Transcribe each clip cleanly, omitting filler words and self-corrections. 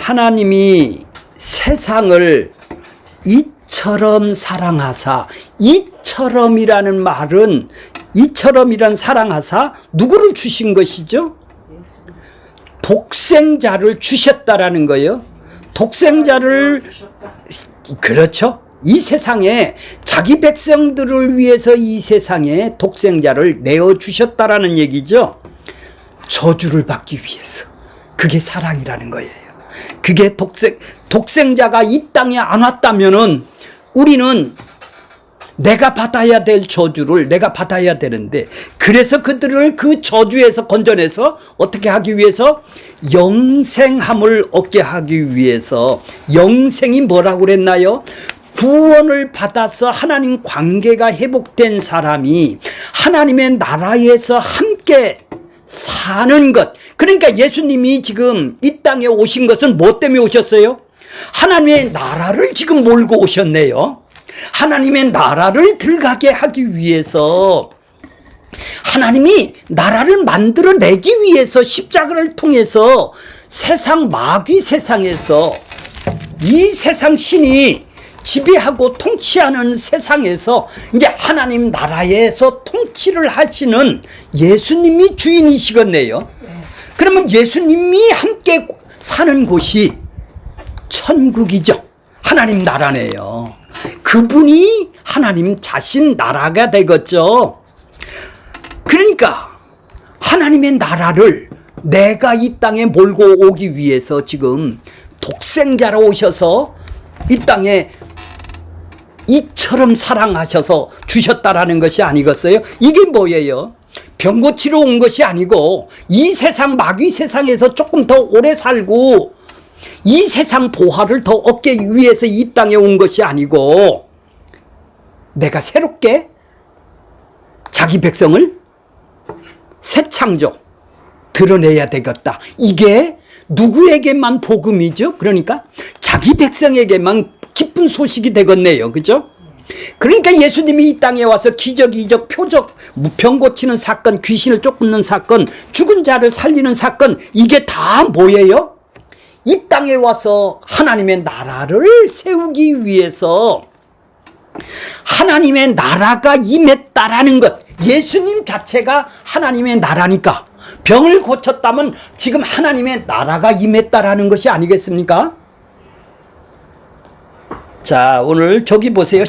하나님이 세상을 이처럼 사랑하사, 이처럼이라는 말은 이처럼이란 사랑하사 누구를 주신 것이죠? 독생자를 주셨다라는 거예요. 독생자를, 그렇죠. 이 세상에 자기 백성들을 위해서 이 세상에 독생자를 내어주셨다라는 얘기죠. 저주를 받기 위해서. 그게 사랑이라는 거예요. 그게 독생자가 이 땅에 안 왔다면은 우리는 내가 받아야 될 저주를 내가 받아야 되는데, 그래서 그들을 그 저주에서 건져내서 어떻게 하기 위해서? 영생함을 얻게 하기 위해서. 영생이 뭐라고 그랬나요? 구원을 받아서 하나님 관계가 회복된 사람이 하나님의 나라에서 함께 사는 것. 그러니까 예수님이 지금 이 땅에 오신 것은 뭐 때문에 오셨어요? 하나님의 나라를 지금 몰고 오셨네요. 하나님의 나라를 들어가게 하기 위해서, 하나님이 나라를 만들어내기 위해서 십자가를 통해서 세상 마귀 세상에서, 이 세상 신이 지배하고 통치하는 세상에서 이제 하나님 나라에서 통치를 하시는 예수님이 주인이시겠네요. 그러면 예수님이 함께 사는 곳이 천국이죠. 하나님 나라네요. 그분이 하나님 자신 나라가 되겠죠. 그러니까 하나님의 나라를 내가 이 땅에 몰고 오기 위해서 지금 독생자로 오셔서 이 땅에 이처럼 사랑하셔서 주셨다라는 것이 아니겠어요? 이게 뭐예요? 병 고치러 온 것이 아니고 이 세상 마귀 세상에서 조금 더 오래 살고 이 세상 보화를 더 얻기 위해서 이 땅에 온 것이 아니고, 내가 새롭게 자기 백성을 새 창조 드러내야 되겠다. 이게 누구에게만 복음이죠? 그러니까 자기 백성에게만 기쁜 소식이 되겠네요. 그죠? 그러니까 예수님이 이 땅에 와서 기적, 이적, 표적, 병 고치는 사건, 귀신을 쫓는 사건, 죽은 자를 살리는 사건, 이게 다 뭐예요? 이 땅에 와서 하나님의 나라를 세우기 위해서 하나님의 나라가 임했다라는 것. 예수님 자체가 하나님의 나라니까 병을 고쳤다면 지금 하나님의 나라가 임했다라는 것이 아니겠습니까? 자, 오늘 저기 보세요.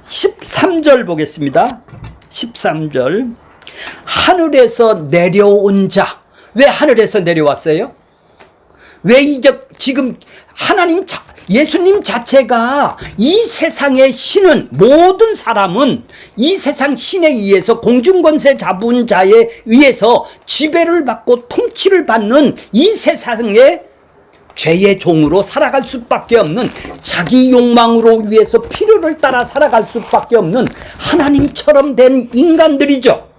13절 보겠습니다. 13절. 하늘에서 내려온 자. 왜 하늘에서 내려왔어요? 왜 지금 하나님 예수님 자체가 이 세상의 신은, 모든 사람은 이 세상 신에 의해서 공중권세 잡은 자에 의해서 지배를 받고 통치를 받는 이 세상의 죄의 종으로 살아갈 수밖에 없는, 자기 욕망으로 위해서 필요를 따라 살아갈 수밖에 없는 하나님처럼 된 인간들이죠.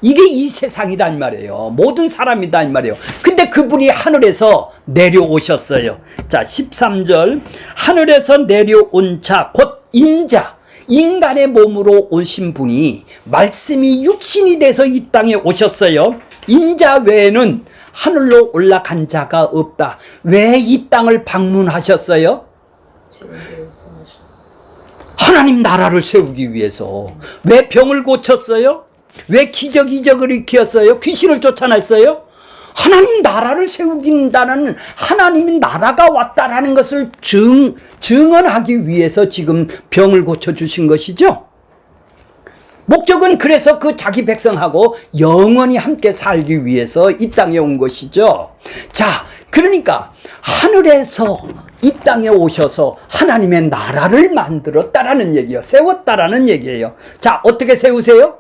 이게 이 세상이란 말이에요. 모든 사람이란 말이에요. 근데 그분이 하늘에서 내려오셨어요. 자, 13절. 하늘에서 내려온 자, 곧 인자, 인간의 몸으로 오신 분이 말씀이 육신이 돼서 이 땅에 오셨어요. 인자 외에는 하늘로 올라간 자가 없다. 왜 이 땅을 방문하셨어요? 하나님 나라를 세우기 위해서. 왜 병을 고쳤어요? 왜 기적, 이적을 일으켰어요? 귀신을 쫓아냈어요? 하나님 나라를 세우긴다는, 하나님의 나라가 왔다라는 것을 증언하기 위해서 지금 병을 고쳐주신 것이죠. 목적은 그래서 그 자기 백성하고 영원히 함께 살기 위해서 이 땅에 온 것이죠. 자, 그러니까 하늘에서 이 땅에 오셔서 하나님의 나라를 만들었다라는 얘기예요. 세웠다라는 얘기예요. 자, 어떻게 세우세요?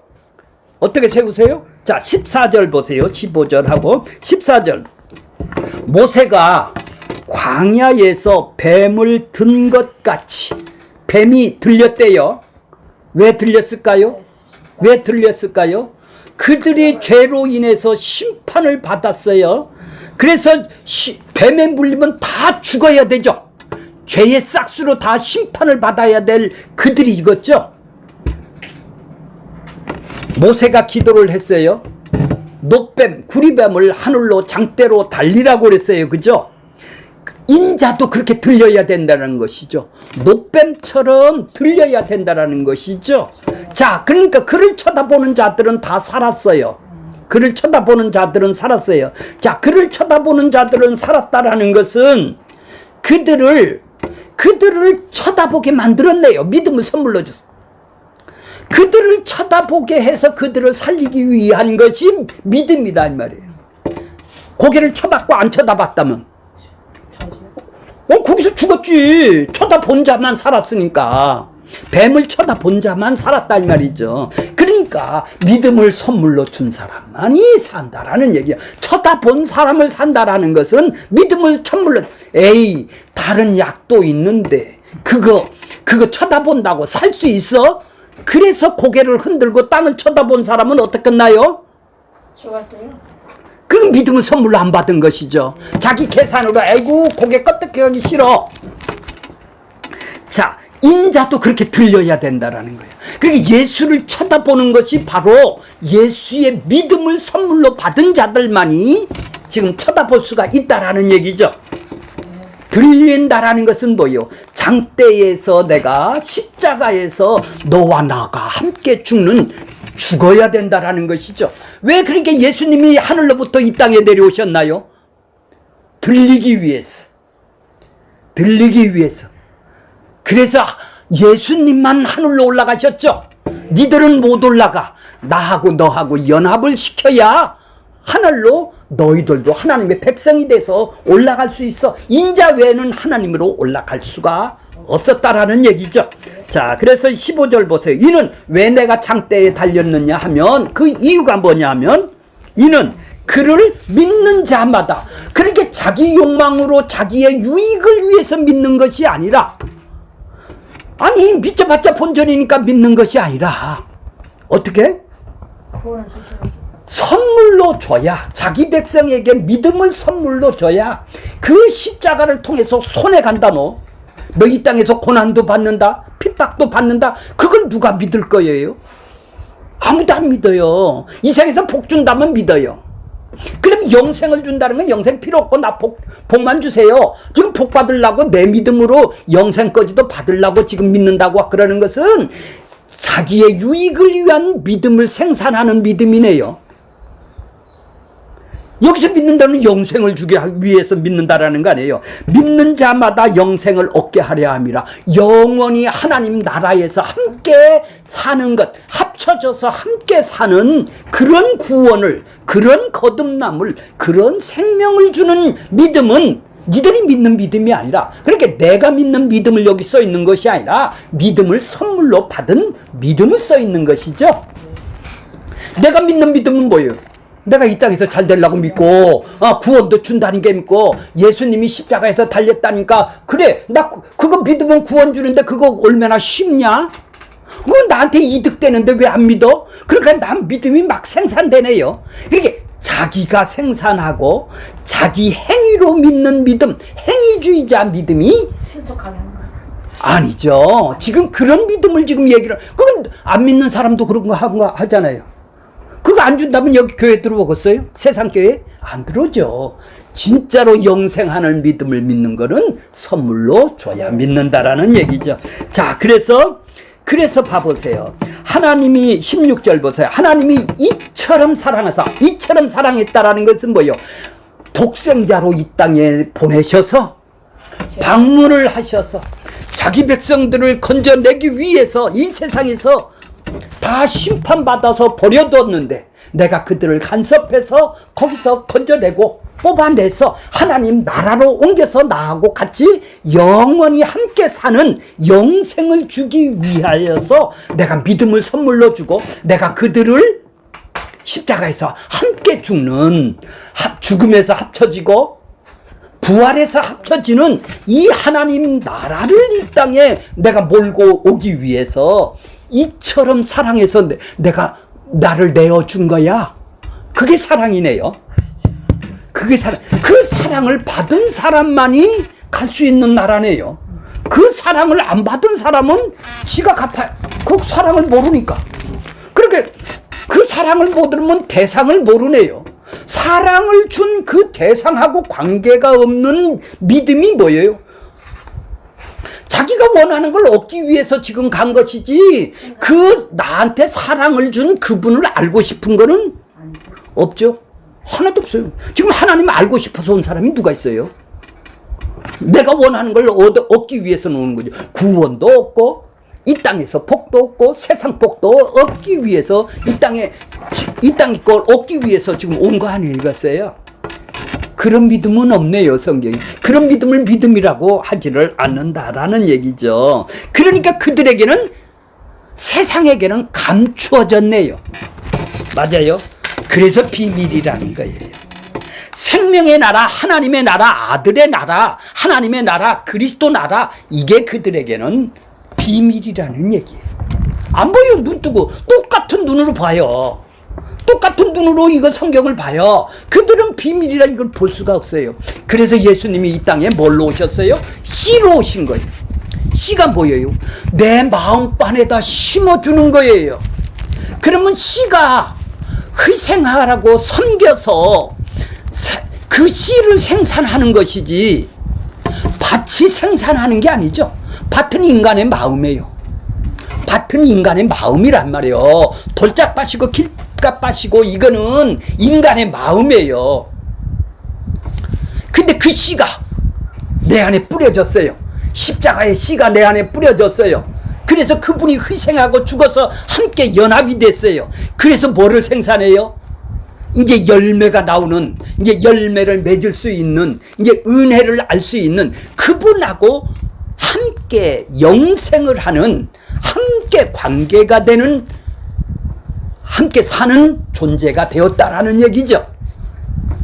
어떻게 세우세요? 자, 14절 보세요. 15절하고 14절. 모세가 광야에서 뱀을 든 것 같이, 뱀이 들렸대요. 왜 들렸을까요? 왜 들렸을까요? 그들의 죄로 인해서 심판을 받았어요. 그래서 뱀에 물리면 다 죽어야 되죠. 죄의 싹수로 다 심판을 받아야 될 그들이 이거죠. 모세가 기도를 했어요. 노뱀, 구리뱀을 하늘로 장대로 달리라고 그랬어요. 그죠? 인자도 그렇게 들려야 된다는 것이죠. 노뱀처럼 들려야 된다는 것이죠. 자, 그러니까 그를 쳐다보는 자들은 다 살았어요. 그를 쳐다보는 자들은 살았어요. 자, 그를 쳐다보는 자들은 살았다라는 것은 그들을 쳐다보게 만들었네요. 믿음을 선물로 줬어. 그들을 쳐다보게 해서 그들을 살리기 위한 것이 믿음이다 이 말이에요. 고개를 쳐다보고 안 쳐다봤다면 거기서 죽었지. 쳐다본 자만 살았으니까. 뱀을 쳐다본 자만 살았다 이 말이죠. 그러니까 믿음을 선물로 준 사람만이 산다라는 얘기야. 쳐다본 사람을 산다라는 것은 믿음을 선물로. 에이, 다른 약도 있는데 그거 쳐다본다고 살 수 있어? 그래서 고개를 흔들고 땅을 쳐다본 사람은 어떻게 끝나요? 죽었어요. 그럼 믿음을 선물로 안 받은 것이죠. 자기 계산으로 아이고 고개 끄덕히 하기 싫어. 자, 인자도 그렇게 들려야 된다라는 거예요. 그러니까 예수를 쳐다보는 것이 바로 예수의 믿음을 선물로 받은 자들만이 지금 쳐다볼 수가 있다라는 얘기죠. 들린다라는 것은 뭐예요? 장대에서 내가 십자가에서 너와 나가 함께 죽어야 된다라는 것이죠. 왜 그렇게 예수님이 하늘로부터 이 땅에 내려오셨나요? 들리기 위해서. 그래서 예수님만 하늘로 올라가셨죠. 니들은 못 올라가. 나하고 너하고 연합을 시켜야 하늘로 너희들도 하나님의 백성이 돼서 올라갈 수 있어. 인자 외에는 하나님으로 올라갈 수가 없었다라는 얘기죠. 자, 그래서 15절 보세요. 이는 왜 내가 장대에 달렸느냐 하면 그 이유가 뭐냐 하면 이는 그를 믿는 자마다, 그렇게 자기 욕망으로 자기의 유익을 위해서 믿는 것이 아니라, 아니 믿자봤자 본전이니까 믿는 것이 아니라 어떻게? 선물로 줘야, 자기 백성에게 믿음을 선물로 줘야 그 십자가를 통해서 손해 간다. 너 이 땅에서 고난도 받는다, 핍박도 받는다. 그걸 누가 믿을 거예요? 아무도 안 믿어요. 이 세상에서 복 준다면 믿어요. 그럼 영생을 준다는 건 영생 필요 없고 나 복만 주세요. 지금 복 받으려고 내 믿음으로 영생까지도 받으려고 지금 믿는다고 그러는 것은 자기의 유익을 위한 믿음을 생산하는 믿음이네요. 여기서 믿는다는 영생을 주기 위해서 믿는다라는 거 아니에요. 믿는 자마다 영생을 얻게 하려 함이라. 영원히 하나님 나라에서 함께 사는 것, 합쳐져서 함께 사는 그런 구원을, 그런 거듭남을, 그런 생명을 주는 믿음은 니들이 믿는 믿음이 아니라, 그렇게 내가 믿는 믿음을 여기 써 있는 것이 아니라 믿음을 선물로 받은 믿음을 써 있는 것이죠. 내가 믿는 믿음은 뭐예요? 내가 이 땅에서 잘 되려고 믿고, 구원도 준다는 게 믿고, 예수님이 십자가에서 달렸다니까, 그래, 나 그거 믿으면 구원 주는데 그거 얼마나 쉽냐? 그건 나한테 이득되는데 왜 안 믿어? 그러니까 난 믿음이 막 생산되네요. 그렇게 자기가 생산하고 자기 행위로 믿는 믿음, 행위주의자 믿음이 신속하게 하는 거예요. 아니죠. 지금 그런 믿음을 지금 얘기를, 그건 안 믿는 사람도 그런 거 하잖아요. 그거 안 준다면 여기 교회 들어오겠어요? 세상 교회? 안 들어오죠. 진짜로 영생하는 믿음을 믿는 거는 선물로 줘야 믿는다라는 얘기죠. 자, 그래서 봐보세요. 하나님이 16절 보세요. 하나님이 이처럼 사랑했다라는 것은 뭐예요? 독생자로 이 땅에 보내셔서 방문을 하셔서 자기 백성들을 건져내기 위해서 이 세상에서 다 심판받아서 버려뒀는데 내가 그들을 간섭해서 거기서 건져내고 뽑아내서 하나님 나라로 옮겨서 나하고 같이 영원히 함께 사는 영생을 주기 위하여서 내가 믿음을 선물로 주고, 내가 그들을 십자가에서 함께 죽는, 죽음에서 합쳐지고 부활해서 합쳐지는 이 하나님 나라를 이 땅에 내가 몰고 오기 위해서 이처럼 사랑해서 내가 나를 내어준 거야. 그게 사랑이네요. 그게 사랑. 그 사랑을 받은 사람만이 갈 수 있는 나라네요. 그 사랑을 안 받은 사람은 지가 갚아요. 그 사랑을 모르니까. 그렇게 그 사랑을 모르면 대상을 모르네요. 사랑을 준 그 대상하고 관계가 없는 믿음이 뭐예요? 자기가 원하는 걸 얻기 위해서 지금 간 것이지, 그 나한테 사랑을 준 그분을 알고 싶은 거는 없죠. 하나도 없어요. 지금 하나님 알고 싶어서 온 사람이 누가 있어요? 내가 원하는 걸 얻기 위해서 오는 거죠. 구원도 얻고, 이 땅에서 복도 얻고, 세상 복도 얻기 위해서, 이 땅에 걸 얻기 위해서 지금 온 거 아니겠어요? 그런 믿음은 없네요, 성경이. 그런 믿음을 믿음이라고 하지를 않는다라는 얘기죠. 그러니까 그들에게는, 세상에게는 감추어졌네요. 맞아요. 그래서 비밀이라는 거예요. 생명의 나라, 하나님의 나라, 아들의 나라, 하나님의 나라, 그리스도 나라, 이게 그들에게는 비밀이라는 얘기예요. 안 보여요. 눈 뜨고 똑같은 눈으로 봐요. 똑같은 눈으로 이거 성경을 봐요. 그들은 비밀이라 이걸 볼 수가 없어요. 그래서 예수님이 이 땅에 뭘로 오셨어요? 씨로 오신 거예요. 씨가 뭐예요? 내 마음판에다 심어주는 거예요. 그러면 씨가 희생하라고 섬겨서 그 씨를 생산하는 것이지, 밭이 생산하는 게 아니죠. 밭은 인간의 마음이에요. 밭은 인간의 마음이란 말이에요. 돌짝밭이고 길값밭이고 이거는 인간의 마음이에요. 근데 그 씨가 내 안에 뿌려졌어요. 십자가의 씨가 내 안에 뿌려졌어요. 그래서 그분이 희생하고 죽어서 함께 연합이 됐어요. 그래서 뭐를 생산해요? 이제 열매가 나오는, 이제 열매를 맺을 수 있는, 이제 은혜를 알 수 있는 그분하고 함께 영생을 하는, 함께 관계가 되는, 함께 사는 존재가 되었다라는 얘기죠.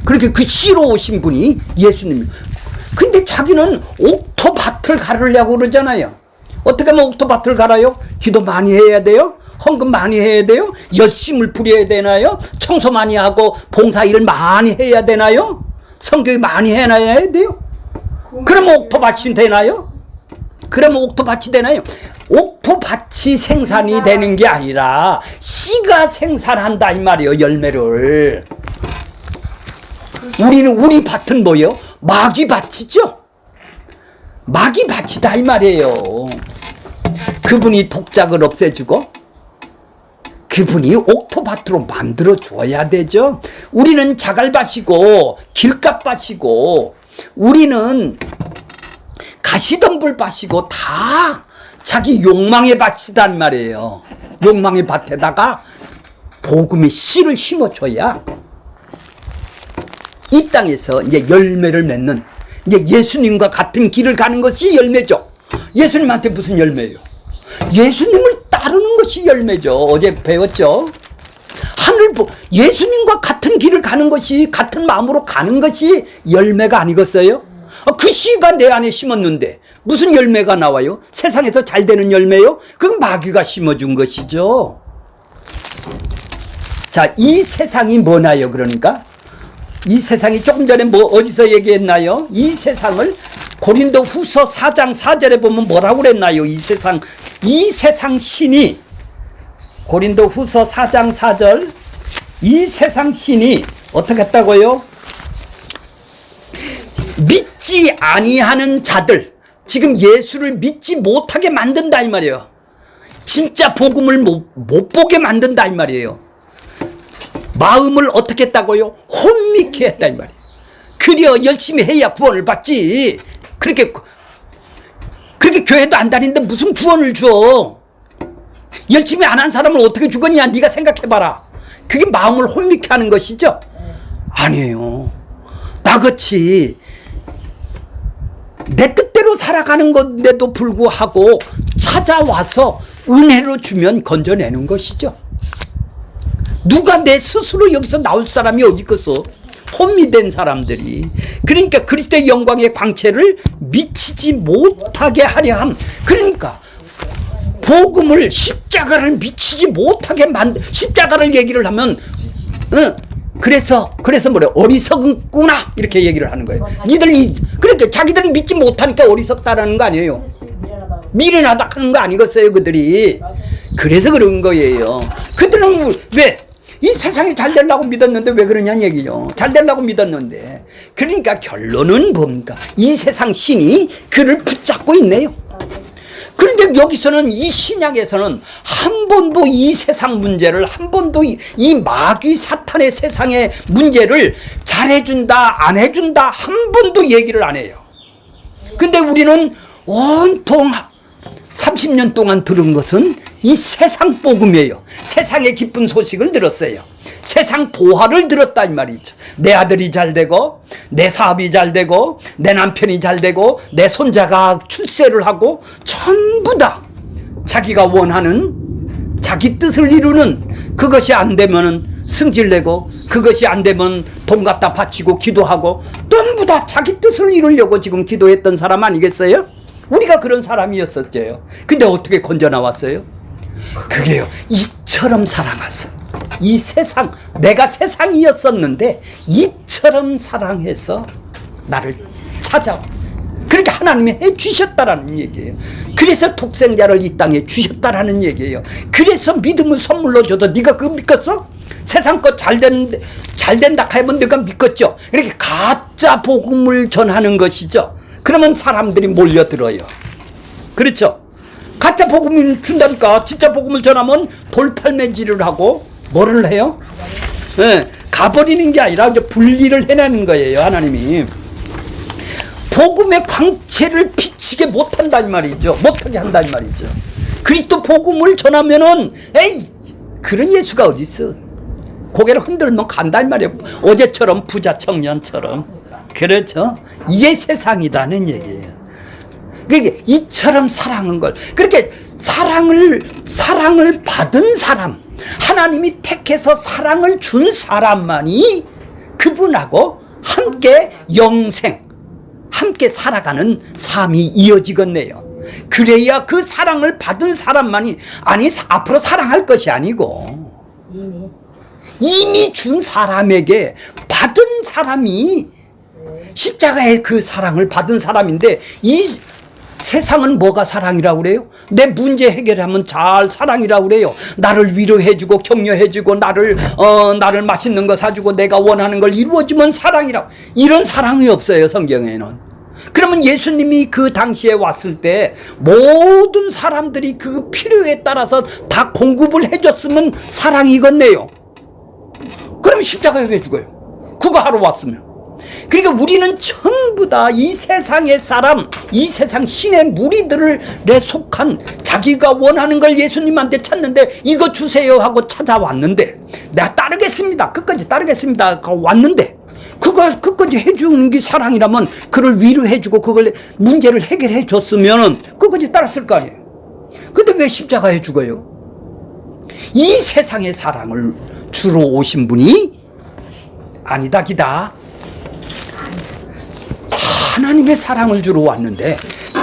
그렇게 그 씨로 오신 분이 예수님. 근데 자기는 옥토밭을 가르려고 그러잖아요. 어떻게 하면 옥토밭을 갈아요? 기도 많이 해야 돼요? 헌금 많이 해야 돼요? 열심을 부려야 되나요? 청소 많이 하고 봉사일을 많이 해야 되나요? 성교육 많이 해놔야 돼요? 그러면 옥토밭이 되나요? 그러면 옥토밭이 되나요? 옥토밭이 생산이 되는 게 아니라 씨가 생산한다 이 말이에요. 열매를. 우리 밭은 뭐예요? 마귀밭이죠. 마귀밭이다 이 말이에요. 그분이 독작을 없애주고 그분이 옥토밭으로 만들어 줘야 되죠. 우리는 자갈밭이고 길값밭이고 우리는 가시덤불밭이고 다 자기 욕망의 밭이단 말이에요. 욕망의 밭에다가 복음의 씨를 심어줘야 이 땅에서 이제 열매를 맺는, 이제 예수님과 같은 길을 가는 것이 열매죠. 예수님한테 무슨 열매예요? 예수님을 따르는 것이 열매죠. 어제 배웠죠. 예수님과 같은 길을 가는 것이, 같은 마음으로 가는 것이 열매가 아니겠어요? 그 씨가 내 안에 심었는데 무슨 열매가 나와요? 세상에서 잘 되는 열매요? 그건 마귀가 심어준 것이죠. 자, 이 세상이 뭐나요? 그러니까 이 세상이 조금 전에 뭐 어디서 얘기했나요? 이 세상을 고린도 후서 4장 4절에 보면 뭐라고 그랬나요? 이 세상 신이, 고린도 후서 4장 4절, 이 세상 신이 어떻게 했다고요? 믿지 아니하는 자들, 지금 예수를 믿지 못하게 만든다 이 말이에요. 진짜 복음을 못 보게 만든다 이 말이에요. 마음을 어떻게 했다고요? 혼미케 했다 이 말이에요. 그려 열심히 해야 구원을 받지. 그렇게 교회도 안 다니는데 무슨 구원을 줘? 열심히 안 한 사람을 어떻게 죽었냐? 네가 생각해봐라. 그게 마음을 혼미케 하는 것이죠? 아니에요. 나같이 내 뜻대로 살아가는 건데도 불구하고 찾아와서 은혜로 주면 건져내는 것이죠. 누가 내 스스로 여기서 나올 사람이 어디 있겠어? 혼미된 사람들이. 그러니까 그리스도의 영광의 광채를 미치지 못하게 하려 함. 그러니까 복음을, 십자가를 미치지 못하게 십자가를 얘기를 하면 그래서 뭐래? 어리석구나 이렇게 얘기를 하는 거예요. 니들이 그러니까 자기들은 믿지 못하니까 어리석다라는 거 아니에요. 미련하다 하는 거 아니겠어요, 그들이. 그래서 그런 거예요. 그들은 왜 이 세상이 잘 되려고 믿었는데 왜 그러냐는 얘기요. 잘 되려고 믿었는데. 그러니까 결론은 뭡니까? 이 세상 신이 그를 붙잡고 있네요. 그런데 여기서는 이 신약에서는 한 번도 이 세상 문제를, 한 번도 이 마귀 사탄의 세상의 문제를 잘해준다 안 해준다 한 번도 얘기를 안 해요. 근데 우리는 온통 30년 동안 들은 것은 이 세상 복음이에요. 세상의 기쁜 소식을 들었어요. 세상 보화를 들었다 이 말이죠. 내 아들이 잘 되고 내 사업이 잘 되고 내 남편이 잘 되고 내 손자가 출세를 하고 전부 다 자기가 원하는 자기 뜻을 이루는, 그것이 안 되면은 승질내고 그것이 안 되면 돈 갖다 바치고 기도하고 전부 다 자기 뜻을 이루려고 지금 기도했던 사람 아니겠어요? 우리가 그런 사람이었었죠. 근데 어떻게 건져 나왔어요? 그게요, 이처럼 사랑하서, 이 세상, 내가 세상이었었는데 이처럼 사랑해서 나를 찾아와. 그렇게 하나님이 해주셨다라는 얘기예요. 그래서 독생자를 이 땅에 주셨다라는 얘기예요. 그래서 믿음을 선물로 줘도 네가 그거 믿겠어? 세상 거 잘 된다 하면 네가 믿겠죠. 이렇게 가짜 복음을 전하는 것이죠. 그러면 사람들이 몰려들어요. 그렇죠? 가짜 복음을 준다니까. 진짜 복음을 전하면 돌팔매질을 하고 뭐를 해요? 네, 가버리는 게 아니라 이제 분리를 해내는 거예요. 하나님이 복음의 광채를 비치게 못한다 이 말이죠. 못하게 한다 이 말이죠. 그리스도 복음을 전하면은 에이 그런 예수가 어디 있어? 고개를 흔들면 간다 이 말이에요. 어제처럼 부자 청년처럼. 그렇죠? 이게 세상이라는 얘기예요. 그게 이처럼 사랑한 걸, 그렇게 사랑을 받은 사람, 하나님이 택해서 사랑을 준 사람만이 그분하고 함께 영생, 함께 살아가는 삶이 이어지겠네요. 그래야 그 사랑을 받은 사람만이, 아니 앞으로 사랑할 것이 아니고 이미 준 사람에게 받은 사람이 십자가의 그 사랑을 받은 사람인데, 이 세상은 뭐가 사랑이라고 그래요? 내 문제 해결하면 잘 사랑이라고 그래요. 나를 위로해주고 격려해주고 나를 맛있는 거 사주고 내가 원하는 걸 이루어지면 사랑이라고. 이런 사랑이 없어요, 성경에는. 그러면 예수님이 그 당시에 왔을 때 모든 사람들이 그 필요에 따라서 다 공급을 해줬으면 사랑이겠네요. 그럼 십자가에 왜 죽어요? 그거 하러 왔으면. 그러니까 우리는 전부 다 이 세상의 사람, 이 세상 신의 무리들에 속한, 자기가 원하는 걸 예수님한테 찾는데 이거 주세요 하고 찾아왔는데, 내가 따르겠습니다, 끝까지 따르겠습니다 하고 왔는데, 그걸 끝까지 해주는 게 사랑이라면 그를 위로해주고 그걸 문제를 해결해 줬으면 끝까지 따랐을 거 아니에요. 근데 왜 십자가에 죽어요? 이 세상의 사랑을 주러 오신 분이 아니다 기다. 하나님의 사랑을 주러 왔는데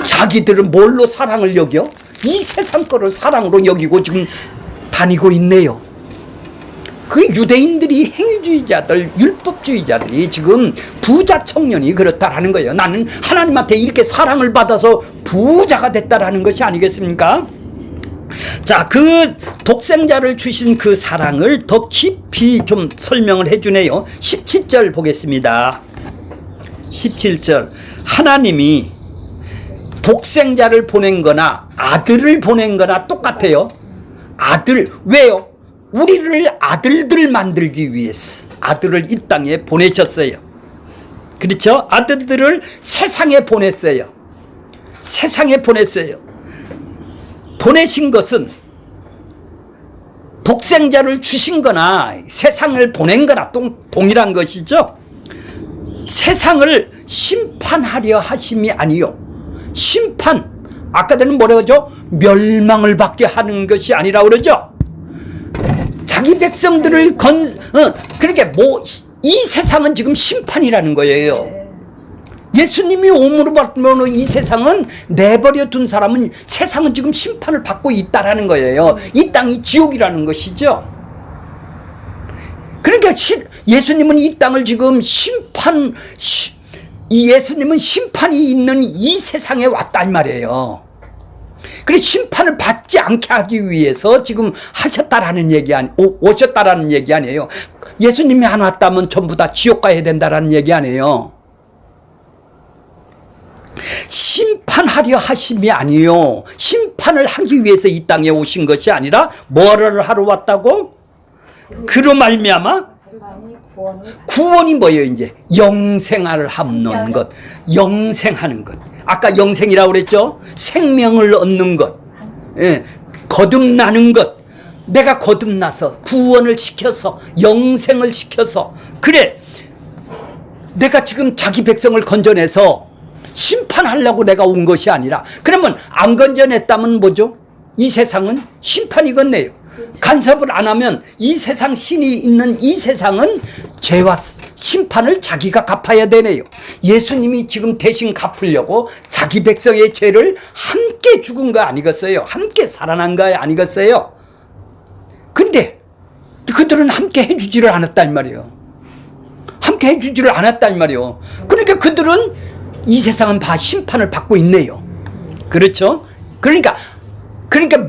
자기들은 뭘로 사랑을 여겨? 이 세상 거를 사랑으로 여기고 지금 다니고 있네요. 그 유대인들이, 행위주의자들, 율법주의자들이 지금 부자 청년이 그렇다라는 거예요. 나는 하나님한테 이렇게 사랑을 받아서 부자가 됐다라는 것이 아니겠습니까? 자, 그 독생자를 주신 그 사랑을 더 깊이 좀 설명을 해주네요. 17절 보겠습니다. 17절. 하나님이 독생자를 보낸 거나 아들을 보낸 거나 똑같아요. 아들, 왜요? 우리를 아들들 만들기 위해서 아들을 이 땅에 보내셨어요. 그렇죠? 아들들을 세상에 보냈어요. 세상에 보냈어요. 보내신 것은 독생자를 주신 거나 세상을 보낸 거나 동일한 것이죠. 세상을 심판하려 하심이 아니요, 심판, 아까 전에 뭐라고 하죠? 멸망을 받게 하는 것이 아니라 그러죠. 자기 백성들을 그러니까 이 세상은 지금 심판이라는 거예요. 예수님이 오므로 받으면 이 세상은 내버려 둔 사람은, 세상은 지금 심판을 받고 있다라는 거예요. 이 땅이 지옥이라는 것이죠. 그러니까 예수님은 이 땅을 지금 예수님은 심판이 있는 이 세상에 왔다 이 말이에요. 그래 심판을 받지 않게 하기 위해서 지금 하셨다라는 얘기 오셨다라는 얘기 아니에요. 예수님이 안 왔다면 전부 다 지옥 가야 된다라는 얘기 아니에요. 심판하려 하심이 아니요. 심판을 하기 위해서 이 땅에 오신 것이 아니라 뭐를 하러 왔다고? 그로 말미암아 세상이 구원을 구원이 뭐예요? 이제 영생을 합는 것, 영생하는 것. 아까 영생이라고 그랬죠? 생명을 얻는 것, 예, 거듭나는 것. 내가 거듭나서 구원을 시켜서 영생을 시켜서 그래. 내가 지금 자기 백성을 건져내서 심판하려고 내가 온 것이 아니라 그러면 안 건져냈다면 뭐죠? 이 세상은 심판이겠네요. 간섭을 안 하면 이 세상 신이 있는 이 세상은 죄와 심판을 자기가 갚아야 되네요. 예수님이 지금 대신 갚으려고 자기 백성의 죄를 함께 죽은 거 아니겠어요? 함께 살아난 거 아니겠어요? 근데 그들은 함께 해주지를 않았단 말이에요. 함께 해주지를 않았단 말이에요. 그러니까 그들은 이 세상은 다 심판을 받고 있네요. 그렇죠? 그러니까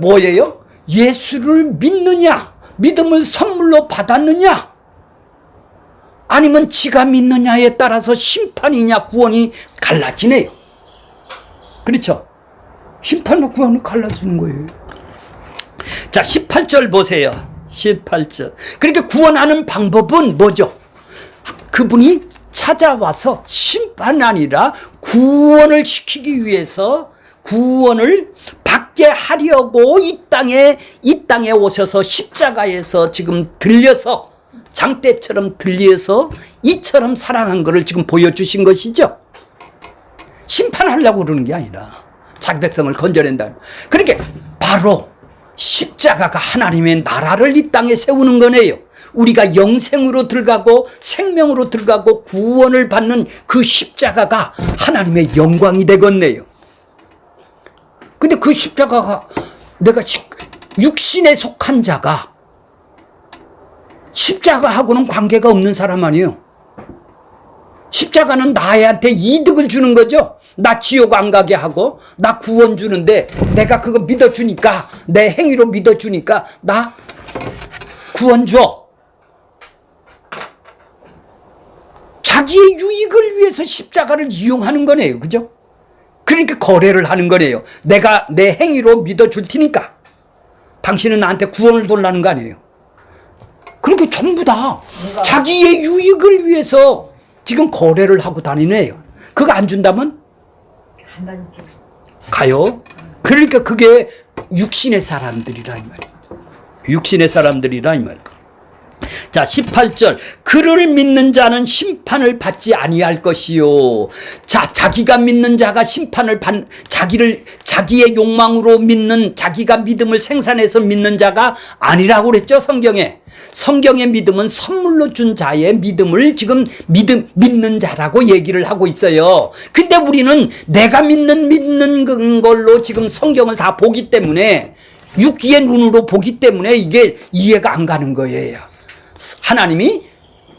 뭐예요? 예수를 믿느냐, 믿음을 선물로 받았느냐, 아니면 지가 믿느냐에 따라서 심판이냐 구원이 갈라지네요. 그렇죠? 심판과 구원이 갈라지는 거예요. 자, 18절 보세요. 18절. 그러니까 구원하는 방법은 뭐죠? 그분이 찾아와서 심판이 아니라 구원을 시키기 위해서 구원을 받게 하려고 이 땅에 오셔서 십자가에서 지금 들려서 장대처럼 들려서 이처럼 사랑한 것을 지금 보여주신 것이죠. 심판하려고 그러는 게 아니라 자기 백성을 건져낸다. 그러니까 바로 십자가가 하나님의 나라를 이 땅에 세우는 거네요. 우리가 영생으로 들어가고 생명으로 들어가고 구원을 받는 그 십자가가 하나님의 영광이 되겠네요. 근데 그 십자가가 내가 육신에 속한 자가 십자가하고는 관계가 없는 사람 아니에요. 십자가는 나한테 이득을 주는 거죠. 나 지옥 안 가게 하고 나 구원 주는데 내가 그거 믿어주니까 내 행위로 믿어주니까 나 구원 줘. 자기의 유익을 위해서 십자가를 이용하는 거네요. 그죠? 그러니까 거래를 하는 거네요. 내가 내 행위로 믿어줄 테니까 당신은 나한테 구원을 돌라는 거 아니에요. 그러니까 전부 다 자기의 유익을 위해서 지금 거래를 하고 다니네요. 그거 안 준다면 가요. 그러니까 그게 육신의 사람들이라 이 말이에요. 육신의 사람들이라 이 말이에요. 자, 18절. 그를 믿는 자는 심판을 받지 아니할 것이요. 자, 자기가 믿는 자가 심판을 자기의 욕망으로 믿는, 자기가 믿음을 생산해서 믿는 자가 아니라고 그랬죠, 성경에. 성경의 믿음은 선물로 준 자의 믿음을 지금 믿는 자라고 얘기를 하고 있어요. 근데 우리는 내가 믿는 걸로 지금 성경을 다 보기 때문에, 육기의 눈으로 보기 때문에 이게 이해가 안 가는 거예요. 하나님이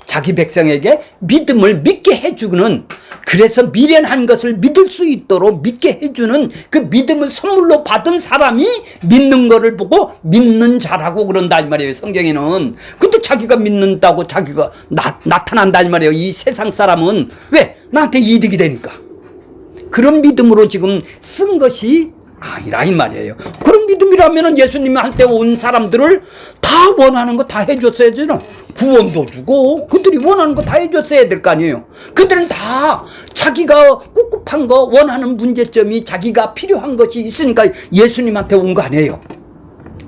자기 백성에게 믿음을 믿게 해주는, 그래서 미련한 것을 믿을 수 있도록 믿게 해주는 그 믿음을 선물로 받은 사람이 믿는 거를 보고 믿는 자라고 그런다 이 말이에요, 성경에는. 근데 자기가 믿는다고 자기가 나타난다 이 말이에요. 이 세상 사람은 왜? 나한테 이득이 되니까. 그런 믿음으로 지금 쓴 것이 아니라 이 말이에요. 그런 믿음이라면 예수님한테 온 사람들을 다 원하는 거 다 해줬어야지. 구원도 주고 그들이 원하는 거 다 해줬어야 될 거 아니에요. 그들은 다 자기가 꿉꿉한 거, 원하는 문제점이 자기가 필요한 것이 있으니까 예수님한테 온 거 아니에요.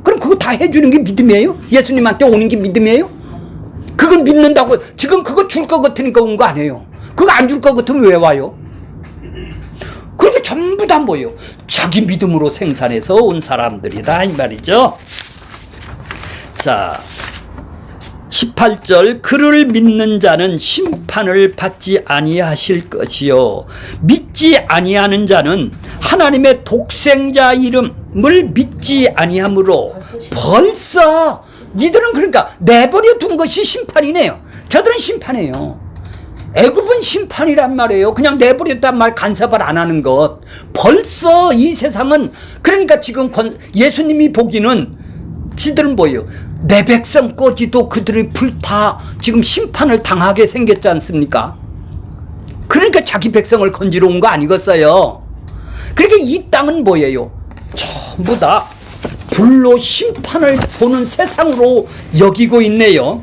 그럼 그거 다 해주는 게 믿음이에요? 예수님한테 오는 게 믿음이에요? 그걸 믿는다고 지금 그거 줄 것 같으니까 온 거 아니에요. 그거 안 줄 것 같으면 왜 와요? 그렇게 전부 다 뭐예요? 자기 믿음으로 생산해서 온 사람들이다 이 말이죠. 자, 18절. 그를 믿는 자는 심판을 받지 아니하실 것이요, 믿지 아니하는 자는 하나님의 독생자 이름을 믿지 아니하므로 벌써 니들은 그러니까 내버려 둔 것이 심판이네요. 저들은 심판이에요. 애굽은 심판이란 말이에요. 그냥 내버렸단 말 간섭을 안 하는 것. 벌써 이 세상은 그러니까 지금 예수님이 보기는 지들은 뭐예요? 내 백성 꺼지도 그들이 불타 지금 심판을 당하게 생겼지 않습니까? 그러니까 자기 백성을 건지러 온 거 아니겠어요? 그러니까 이 땅은 뭐예요? 전부 다 불로 심판을 보는 세상으로 여기고 있네요.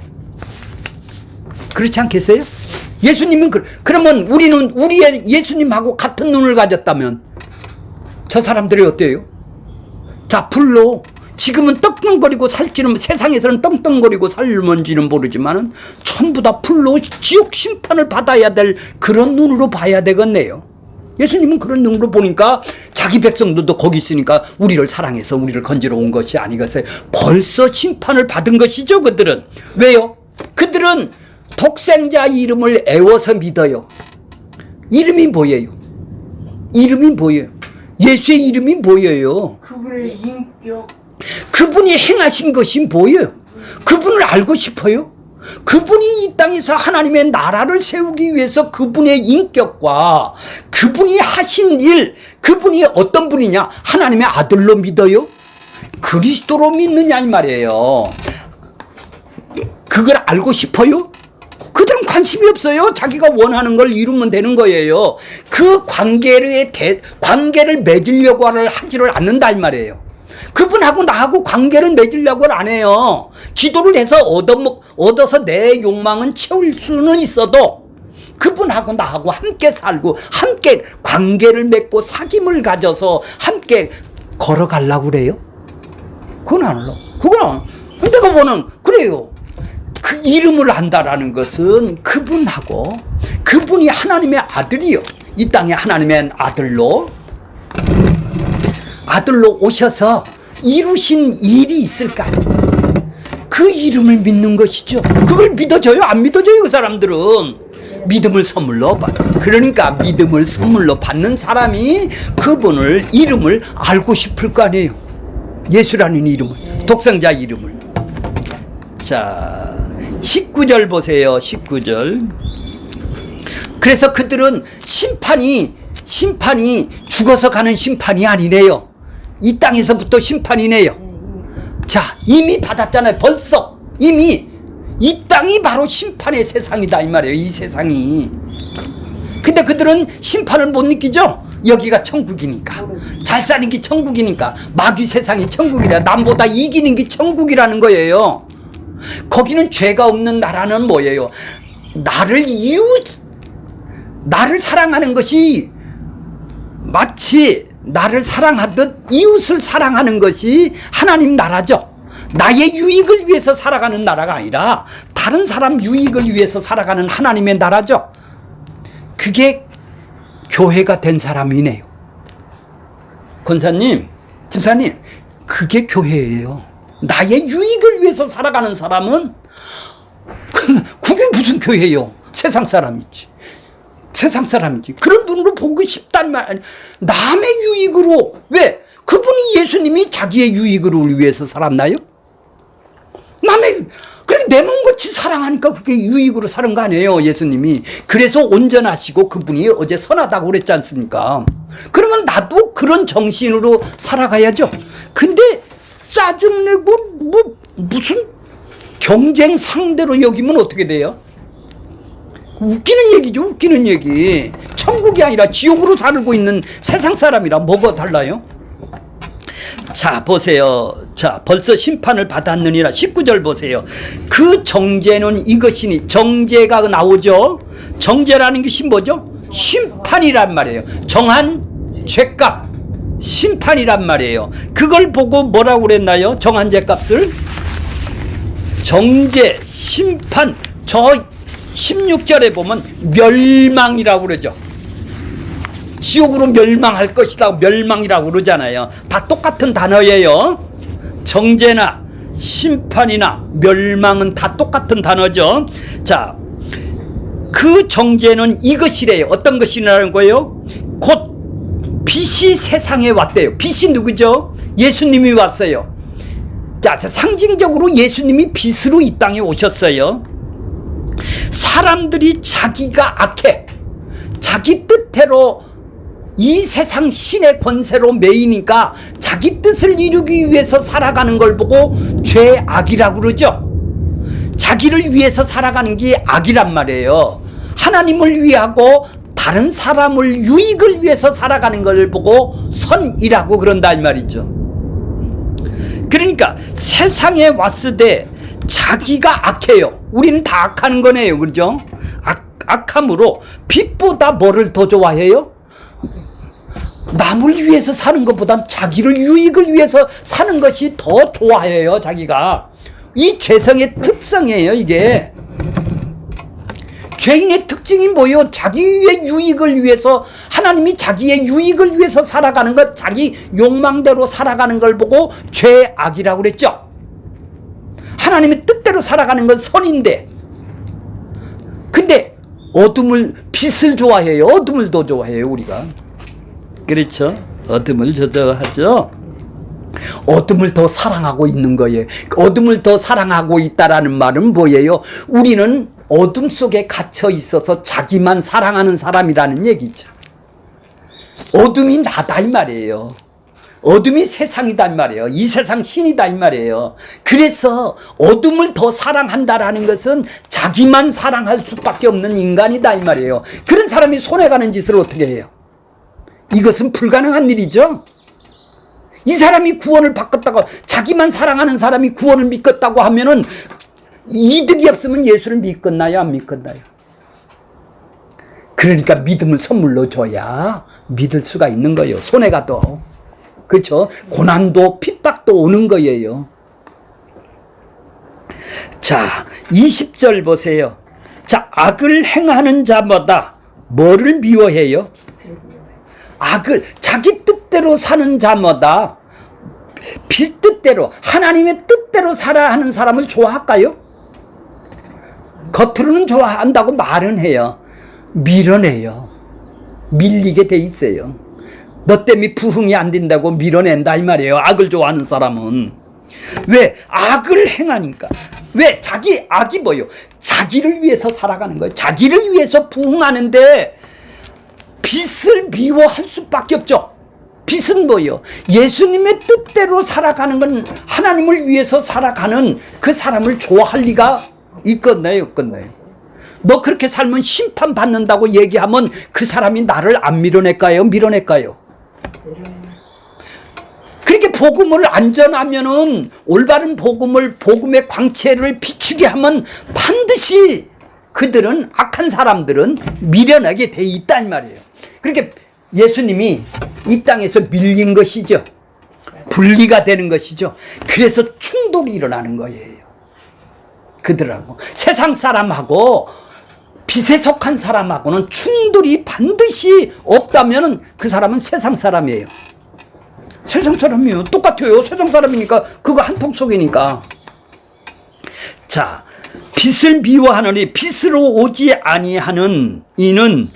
그렇지 않겠어요? 예수님은 그러면 우리는 우리의 예수님하고 같은 눈을 가졌다면 저 사람들이 어때요? 다 불로 지금은 떡덩거리고 살지는 세상에서는 떡덩거리고 살는지는 모르지만 전부 다 불로 지옥 심판을 받아야 될 그런 눈으로 봐야 되겠네요. 예수님은 그런 눈으로 보니까 자기 백성들도 거기 있으니까 우리를 사랑해서 우리를 건지러 온 것이 아니겠어요? 벌써 심판을 받은 것이죠. 그들은. 왜요? 그들은 독생자 이름을 애워서 믿어요. 이름이 뭐예요? 이름이 뭐예요? 예수의 이름이 뭐예요? 그분의 인격. 그분이 행하신 것이 뭐예요? 그분을 알고 싶어요? 그분이 이 땅에서 하나님의 나라를 세우기 위해서 그분의 인격과 그분이 하신 일, 그분이 어떤 분이냐? 하나님의 아들로 믿어요? 그리스도로 믿느냐 이 말이에요. 그걸 알고 싶어요? 그들은 관심이 없어요. 자기가 원하는 걸 이루면 되는 거예요. 그 관계를 맺으려고 하지를 않는다 이 말이에요. 그분하고 나하고 관계를 맺으려고 안 해요. 기도를 해서 얻어서 내 욕망은 채울 수는 있어도 그분하고 나하고 함께 살고 함께 관계를 맺고 사귐을 가져서 함께 걸어가려고 그래요? 그건 안 하려고. 그건 안. 내가 원하는 그래요. 그 이름을 안다라는 것은 그분하고 그분이 하나님의 아들이요. 이 땅에 하나님의 아들로 오셔서 이루신 일이 있을까? 그 이름을 믿는 것이죠. 그걸 믿어줘요? 안 믿어줘요? 그 사람들은 믿음을 선물로 그러니까 믿음을 선물로 받는 사람이 그분을 이름을 알고 싶을 거 아니에요. 예수라는 이름을, 독생자 이름을. 자, 19절 보세요. 19절. 그래서 그들은 심판이 죽어서 가는 심판이 아니네요. 이 땅에서부터 심판이네요. 자, 이미 받았잖아요. 벌써 이미 이 땅이 바로 심판의 세상이다 이 말이에요. 이 세상이. 근데 그들은 심판을 못 느끼죠. 여기가 천국이니까, 잘 사는 게 천국이니까, 마귀 세상이 천국이라, 남보다 이기는 게 천국이라는 거예요. 거기는 죄가 없는 나라는 뭐예요? 나를 사랑하는 것이 마치 나를 사랑하듯 이웃을 사랑하는 것이 하나님 나라죠. 나의 유익을 위해서 살아가는 나라가 아니라 다른 사람 유익을 위해서 살아가는 하나님의 나라죠. 그게 교회가 된 사람이네요. 권사님, 집사님, 그게 교회예요. 나의 유익을 위해서 살아가는 사람은 그게 무슨 교회예요? 세상 사람이지. 세상 사람이지. 그런 눈으로 보고 싶단 말 아니. 남의 유익으로. 왜? 그분이 예수님이 자기의 유익을 위해서 살았나요? 그렇게 내 몸같이 사랑하니까 그렇게 유익으로 사는 거 아니에요, 예수님이. 그래서 온전하시고 그분이 어제 선하다고 그랬지 않습니까? 그러면 나도 그런 정신으로 살아가야죠. 근데 짜증내고 무슨 경쟁 상대로 여기면 어떻게 돼요? 웃기는 얘기죠. 웃기는 얘기. 천국이 아니라 지옥으로 살고 있는 세상 사람이라 뭐가 달라요? 자, 보세요. 자, 벌써 심판을 받았느니라. 19절 보세요. 그 정죄는 이것이니. 정죄가 나오죠. 정죄라는 것이 뭐죠? 심판이란 말이에요. 정한 죄값. 심판이란 말이에요. 그걸 보고 뭐라고 그랬나요? 정한 죄값을? 정죄, 심판. 저 16절에 보면 멸망이라고 그러죠. 지옥으로 멸망할 것이다. 멸망이라고 그러잖아요. 다 똑같은 단어예요. 정죄나 심판이나 멸망은 다 똑같은 단어죠. 자, 그 정죄는 이것이래요. 어떤 것이라는 거예요? 곧 빛이 세상에 왔대요. 빛이 누구죠? 예수님이 왔어요. 자, 상징적으로 예수님이 빛으로 이 땅에 오셨어요. 사람들이 자기가 악해. 자기 뜻대로 이 세상 신의 권세로 매이니까 자기 뜻을 이루기 위해서 살아가는 걸 보고 죄악이라고 그러죠. 자기를 위해서 살아가는 게 악이란 말이에요. 하나님을 위하고 다른 사람을 유익을 위해서 살아가는 걸 보고 선이라고 그런다 이 말이죠. 그러니까 세상에 왔을 때 자기가 악해요. 우리는 다 악한 거네요. 그렇죠? 악함으로 빛보다 뭐를 더 좋아해요? 남을 위해서 사는 것보다 자기를 유익을 위해서 사는 것이 더 좋아해요. 자기가. 이 죄성의 특성이에요. 이게 죄인의 특징이 뭐예요? 자기의 유익을 위해서, 하나님이 자기의 유익을 위해서 살아가는 것, 자기 욕망대로 살아가는 걸 보고 죄악이라고 그랬죠. 하나님의 뜻대로 살아가는 건 선인데, 근데 빛을 좋아해요? 어둠을 더 좋아해요? 우리가. 그렇죠? 어둠을 더 좋아하죠. 어둠을 더 사랑하고 있는 거예요. 어둠을 더 사랑하고 있다라는 말은 뭐예요? 우리는 어둠 속에 갇혀 있어서 자기만 사랑하는 사람이라는 얘기죠. 어둠이 나다 이 말이에요. 어둠이 세상이다 이 말이에요. 이 세상 신이다 이 말이에요. 그래서 어둠을 더 사랑한다라는 것은 자기만 사랑할 수밖에 없는 인간이다 이 말이에요. 그런 사람이 손해가는 짓을 어떻게 해요? 이것은 불가능한 일이죠. 이 사람이 구원을 받겠다고, 자기만 사랑하는 사람이 구원을 믿겠다고 하면은 이득이 없으면 예수를 믿겠나요? 안 믿겠나요? 그러니까 믿음을 선물로 줘야 믿을 수가 있는 거예요. 손해가 또. 그렇죠? 고난도 핍박도 오는 거예요. 자, 20절 보세요. 자, 악을 행하는 자마다 뭐를 미워해요? 악을, 자기 뜻대로 사는 자마다 뜻대로, 하나님의 뜻대로 살아야 하는 사람을 좋아할까요? 겉으로는 좋아한다고 말은 해요. 밀어내요. 밀리게 돼 있어요. 너 때문에 부흥이 안 된다고 밀어낸다 이 말이에요. 악을 좋아하는 사람은. 왜? 악을 행하니까. 왜? 자기 악이 뭐예요? 자기를 위해서 살아가는 거예요. 자기를 위해서 부흥하는데 빛을 미워할 수밖에 없죠. 빛은 뭐예요? 예수님의 뜻대로 살아가는 건, 하나님을 위해서 살아가는 그 사람을 좋아할 리가 있겠나요? 없겠나요? 너 그렇게 살면 심판받는다고 얘기하면 그 사람이 나를 안 밀어낼까요? 밀어낼까요? 그렇게 복음을 안전하면은, 올바른 복음의 광채를 비추게 하면 반드시 그들은, 악한 사람들은 밀어내게 돼 있다 이 말이에요. 그렇게 예수님이 이 땅에서 밀린 것이죠. 분리가 되는 것이죠. 그래서 충돌이 일어나는 거예요. 그들하고 세상 사람하고 빛에 속한 사람하고는 충돌이 반드시 없다면 그 사람은 세상 사람이에요. 세상 사람이에요. 똑같아요. 세상 사람이니까 그거 한 통 속이니까. 자, 빛을 미워하느니 빛으로 오지 아니하는 이는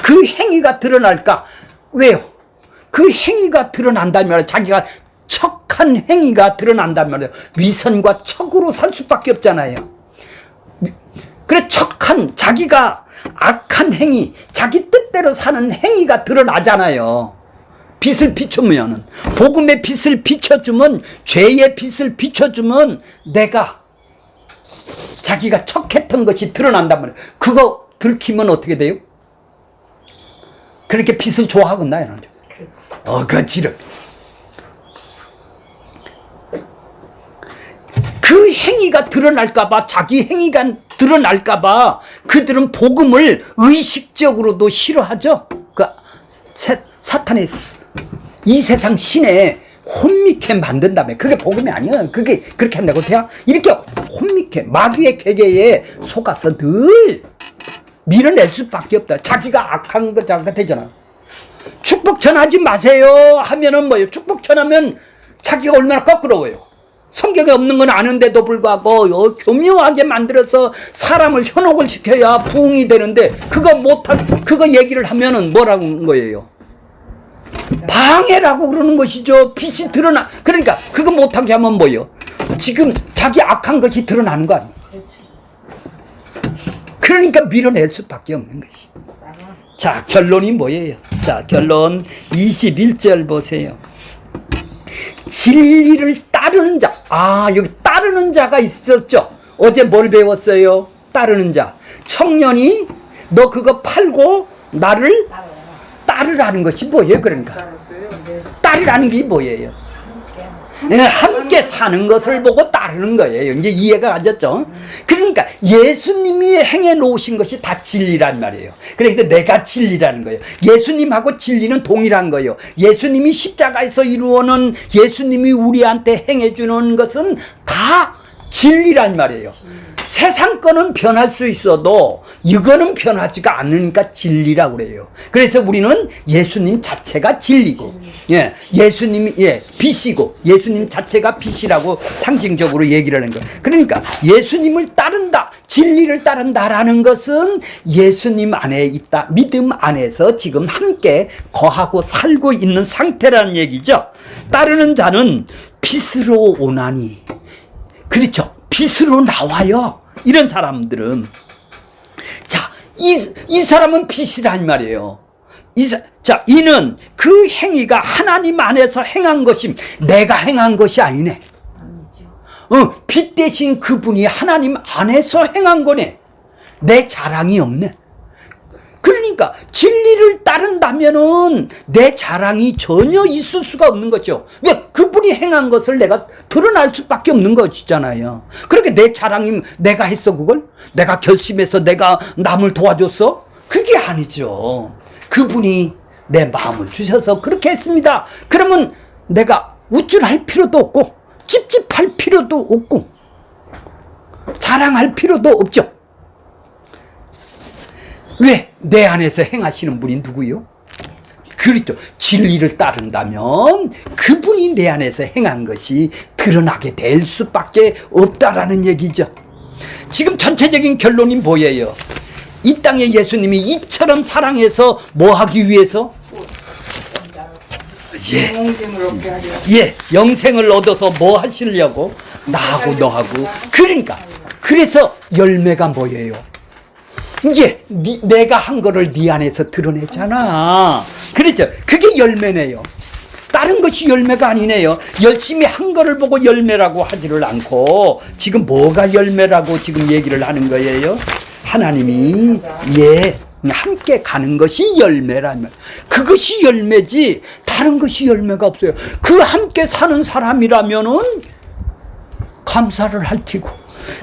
그 행위가 드러날까? 왜요? 그 행위가 드러난다면, 자기가 척한 행위가 드러난다면 위선과 척으로 살 수밖에 없잖아요. 그래, 척한, 자기가 악한 행위, 자기 뜻대로 사는 행위가 드러나잖아요. 빛을 비추면, 복음의 빛을 비춰주면, 죄의 빛을 비춰주면 내가, 자기가 척했던 것이 드러난단 말이에요. 그거 들키면 어떻게 돼요? 그렇게 빛을 좋아하겠나요? 어거지를. 그 행위가 드러날까봐, 자기 행위가 드러날까봐 그들은 복음을 의식적으로도 싫어하죠. 그 사탄의 이 세상 신에 혼미케 만든다며. 그게 복음이 아니야. 그게 그렇게 한다고 돼요? 이렇게 혼미케, 마귀의 계계에 속아서 늘 밀어낼 수밖에 없다. 자기가 악한 거 되잖아. 축복 전하지 마세요 하면은 뭐예요? 축복 전하면 자기가 얼마나 거꾸러워요. 성경에 없는 건 아는데도 불구하고 교묘하게 만들어서 사람을 현혹을 시켜야 부흥이 되는데, 그거 얘기를 하면은 뭐라고 하는 거예요? 방해라고 그러는 것이죠. 빛이 드러나. 그러니까 그거 못하게 하면 뭐예요? 지금 자기 악한 것이 드러나는 거 아니에요? 그러니까 밀어낼 수밖에 없는 것이. 자, 결론이 뭐예요? 자, 결론 21절 보세요. 진리를 따르는 자. 아, 여기 따르는 자가 있었죠. 어제 뭘 배웠어요? 따르는 자. 청년이 너 그거 팔고 나를 따르라는 것이 뭐예요? 그러니까 따르라는 게 뭐예요? 함께 사는 것을 보고 따르는 거예요. 이제 이해가 가졌죠? 그러니까 예수님이 행해 놓으신 것이 다 진리란 말이에요. 그래서 내가 진리라는 거예요. 예수님하고 진리는 동일한 거예요. 예수님이 십자가에서 이루어는 예수님이 우리한테 행해 주는 것은 다 진리란 말이에요. 세상 거는 변할 수 있어도 이거는 변하지가 않으니까 진리라고 그래요. 그래서 우리는 예수님 자체가 진리고, 예, 예수님이, 예, 빛이고, 예수님 자체가 빛이라고 상징적으로 얘기를 하는 거예요. 그러니까 예수님을 따른다, 진리를 따른다라는 것은 예수님 안에 있다, 믿음 안에서 지금 함께 거하고 살고 있는 상태라는 얘기죠. 따르는 자는 빛으로 오나니, 그렇죠. 빛으로 나와요. 이런 사람들은. 자, 이 사람은 빛이란 말이에요. 자, 이는 그 행위가 하나님 안에서 행한 것임. 내가 행한 것이 아니네. 빛 대신 그분이 하나님 안에서 행한 거네. 내 자랑이 없네. 그러니까 진리를 따른다면은 내 자랑이 전혀 있을 수가 없는 거죠. 왜? 그분이 행한 것을 내가 드러날 수밖에 없는 것이잖아요. 그렇게 내 자랑이 내가 했어 그걸? 내가 결심해서 내가 남을 도와줬어? 그게 아니죠. 그분이 내 마음을 주셔서 그렇게 했습니다. 그러면 내가 우쭐할 필요도 없고 찝찝할 필요도 없고 자랑할 필요도 없죠. 왜? 내 안에서 행하시는 분이 누구요? 그렇죠. 진리를 따른다면 그분이 내 안에서 행한 것이 드러나게 될 수밖에 없다라는 얘기죠. 지금 전체적인 결론이 뭐예요? 이 땅에 예수님이 이처럼 사랑해서 뭐 하기 위해서? 예, 영생을 얻어서 뭐 하시려고? 나하고 너하고. 그러니까 그래서 열매가 뭐예요? 이제 내가 한 거를 네 안에서 드러내잖아. 그렇죠. 그게 열매네요. 다른 것이 열매가 아니네요. 열심히 한 거를 보고 열매라고 하지를 않고 지금 뭐가 열매라고 지금 얘기를 하는 거예요? 하나님이 예 함께 가는 것이 열매라면 그것이 열매지 다른 것이 열매가 없어요. 그 함께 사는 사람이라면은 감사를 할 테고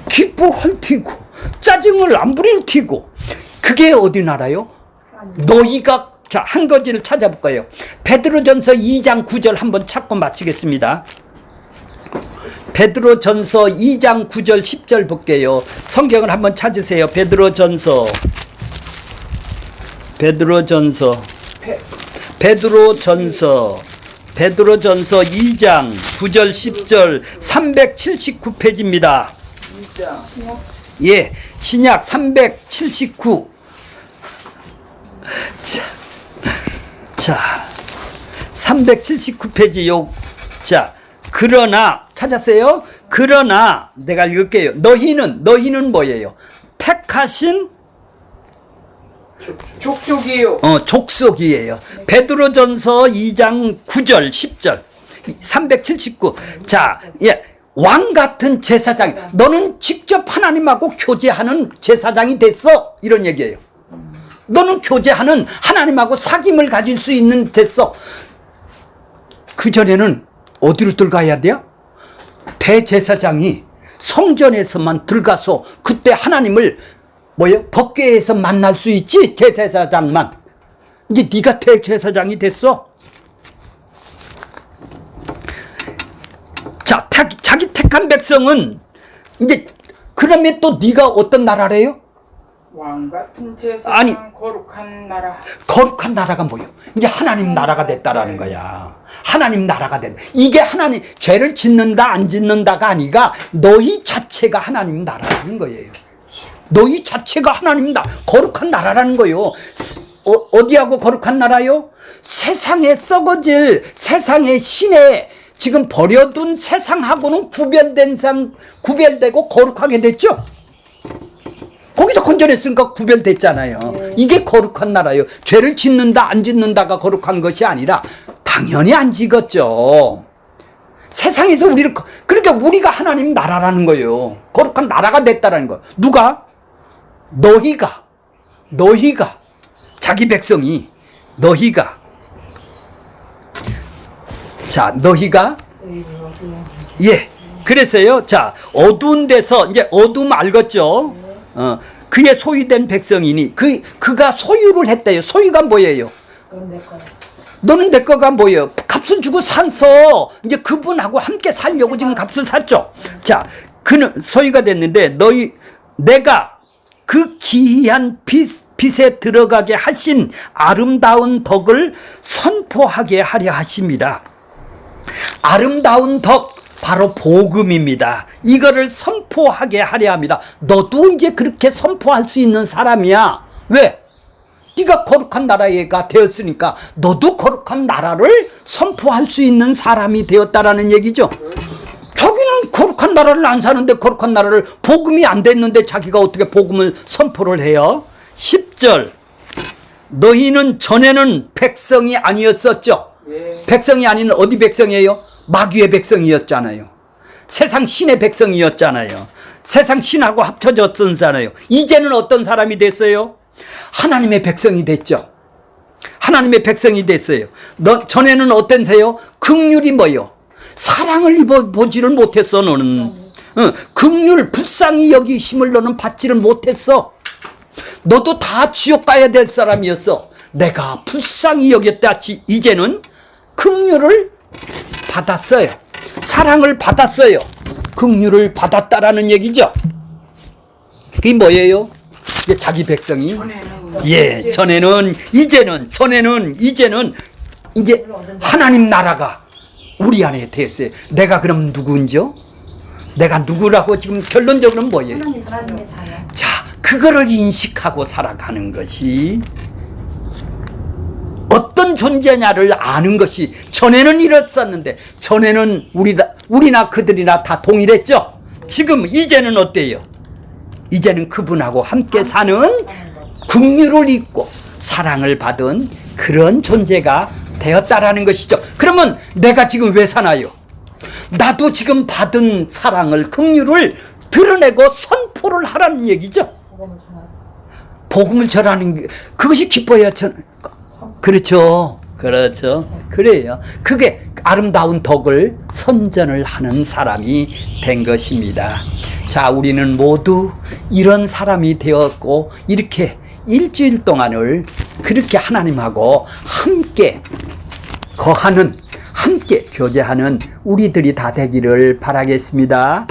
기뻐할 테고 짜증을 안 부릴 테고 그게 어디 나라요? 너희가 자, 한 가지를 찾아볼 거예요. 베드로전서 2장 9절 한번 찾고 마치겠습니다. 베드로전서 2장 9절 10절 볼게요. 성경을 한번 찾으세요. 베드로전서 2장 9절 10절 379페이지입니다. 예, 신약 379. 자, 379페이지 자, 그러나 찾았어요? 그러나 내가 읽을게요. 너희는 뭐예요? 택하신 족속이에요. 족속이에요. 베드로전서 2장 9절 10절 379. 자, 예. 왕 같은 제사장, 너는 직접 하나님하고 교제하는 제사장이 됐어. 이런 얘기예요. 너는 교제하는 하나님하고 사귐을 가질 수 있는 됐어. 그전에는 어디로 들어가야 돼요? 대제사장이 성전에서만 들어가서 그때 하나님을 법궤에서 만날 수 있지. 대제사장만. 이제 네가 대제사장이 됐어. 자, 자기 택한 백성은 이제 그러면 또 네가 어떤 나라래요? 왕 같은 제사장, 아니, 거룩한 나라. 거룩한 나라가 뭐예요? 이제 하나님 나라가 됐다라는 거야. 하나님 나라가 됐다. 이게 하나님 죄를 짓는다 안 짓는다가 아니라 너희 자체가 하나님 나라라는 거예요. 너희 자체가 하나님 나라, 거룩한 나라라는 거예요. 어디하고 거룩한 나라요? 세상에 썩어질 세상의 신에 지금 버려둔 세상하고는 구별되고 거룩하게 됐죠. 거기서 건져냈으니까 구별됐잖아요. 이게 거룩한 나라예요. 죄를 짓는다 안 짓는다가 거룩한 것이 아니라 당연히 안 짓겠죠. 세상에서 우리를, 그러니까 우리가 하나님 나라라는 거예요. 거룩한 나라가 됐다라는 거예요. 누가? 너희가 자기 백성이 너희가 예, 그래서요. 자, 어두운 데서 이제 어둠 알겠죠? 그의 소유된 백성이니 그가 소유를 했대요. 소유가 뭐예요? 그럼 내 거야. 너는 내 거가 뭐예요? 값을 주고 산서 이제 그분하고 함께 살려고 지금 값을 샀죠. 자, 그는 소유가 됐는데 내가 그 기이한 빛에 들어가게 하신 아름다운 덕을 선포하게 하려 하십니다. 아름다운 덕 바로 복음입니다. 이거를 선포하게 하려 합니다. 너도 이제 그렇게 선포할 수 있는 사람이야. 왜? 네가 거룩한 나라가 되었으니까 너도 거룩한 나라를 선포할 수 있는 사람이 되었다라는 얘기죠. 자기는 거룩한 나라를 안 사는데 거룩한 나라를 복음이 안 됐는데 자기가 어떻게 복음을 선포를 해요? 10절 너희는 전에는 백성이 아니었었죠. 예. 백성이 아닌 어디 백성이에요? 마귀의 백성이었잖아요. 세상 신의 백성이었잖아요. 세상 신하고 합쳐졌잖아요. 이제는 어떤 사람이 됐어요? 하나님의 백성이 됐죠. 하나님의 백성이 됐어요. 전에는 어땠어요? 긍휼이 뭐요? 사랑을 입어보지를 못했어 너는. 긍휼 불쌍히 여기심을 너는 받지를 못했어. 너도 다 지옥 가야 될 사람이었어. 내가 불쌍히 여겼다. 이제는 긍휼을 받았어요. 사랑을 받았어요. 긍휼을 받았다라는 얘기죠. 그게 뭐예요? 이제 자기 백성이 전에는 이제는 이제 하나님 나라가 우리 안에 됐어요. 내가 그럼 누구인지요? 내가 누구라고 지금 결론적으로는 뭐예요? 하나님의 자녀. 자, 그거를 인식하고 살아가는 것이 어떤 존재냐를 아는 것이 전에는 이랬었는데 전에는 우리나 그들이나 다 동일했죠. 지금 이제는 어때요? 이제는 그분하고 함께 사는 긍휼을 입고 사랑을 받은 그런 존재가 되었다라는 것이죠. 그러면 내가 지금 왜 사나요? 나도 지금 받은 사랑을 긍휼을 드러내고 선포를 하라는 얘기죠. 복음을 전하는 게 그것이 기뻐야 그렇죠. 그래요. 그게 아름다운 덕을 선전을 하는 사람이 된 것입니다. 자, 우리는 모두 이런 사람이 되었고 이렇게 일주일 동안을 그렇게 하나님하고 함께 거하는, 함께 교제하는 우리들이 다 되기를 바라겠습니다.